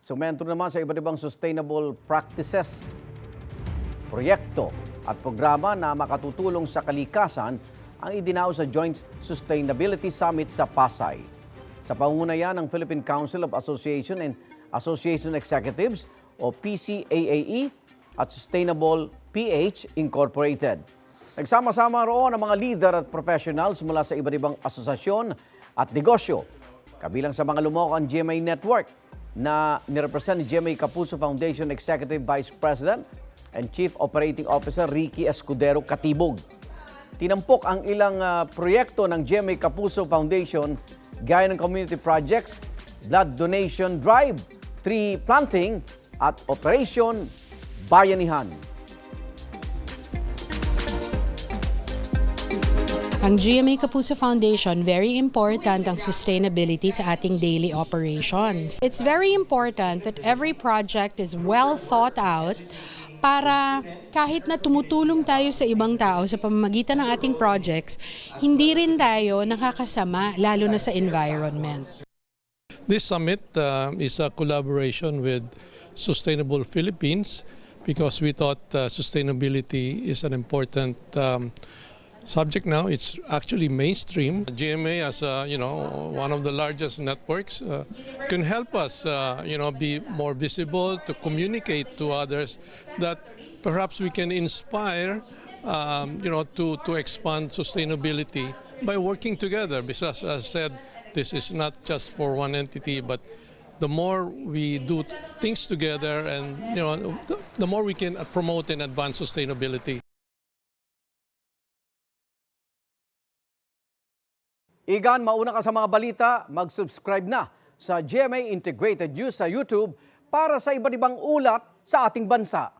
Sumentro naman sa iba't ibang sustainable practices, proyekto at programa na makatutulong sa kalikasan ang idinaos sa Joint Sustainability Summit sa Pasay. Sa pangunayan ng Philippine Council of Association and Association Executives o PCAAE at Sustainable PH Incorporated. Nagsama-sama roon ang mga leader at professionals mula sa iba't ibang asosasyon at negosyo. Kabilang sa mga lumok ang GMA Network na nirepresent ni GMA Kapuso Foundation Executive Vice President and Chief Operating Officer Ricky Escudero Katibog. Tinampok ang ilang proyekto ng GMA Kapuso Foundation gaya ng community projects, blood donation drive, tree planting at Operation Bayanihan. Ang GMA Kapuso Foundation, very important ang sustainability sa ating daily operations. It's very important that every project is well thought out para kahit na tumutulong tayo sa ibang tao sa pamamagitan ng ating projects, hindi rin tayo nakakasama lalo na sa environment. This summit is a collaboration with Sustainable Philippines because we thought sustainability is an important subject now. It's actually mainstream. GMA, as one of the largest networks, can help us be more visible, to communicate to others that perhaps we can inspire to expand sustainability by working together. Because as I said, this is not just for one entity, but the more we do things together, and the more we can promote and advance sustainability. Igan, mauna ka sa mga balita, mag-subscribe na sa GMA Integrated News sa YouTube para sa iba't ibang ulat sa ating bansa.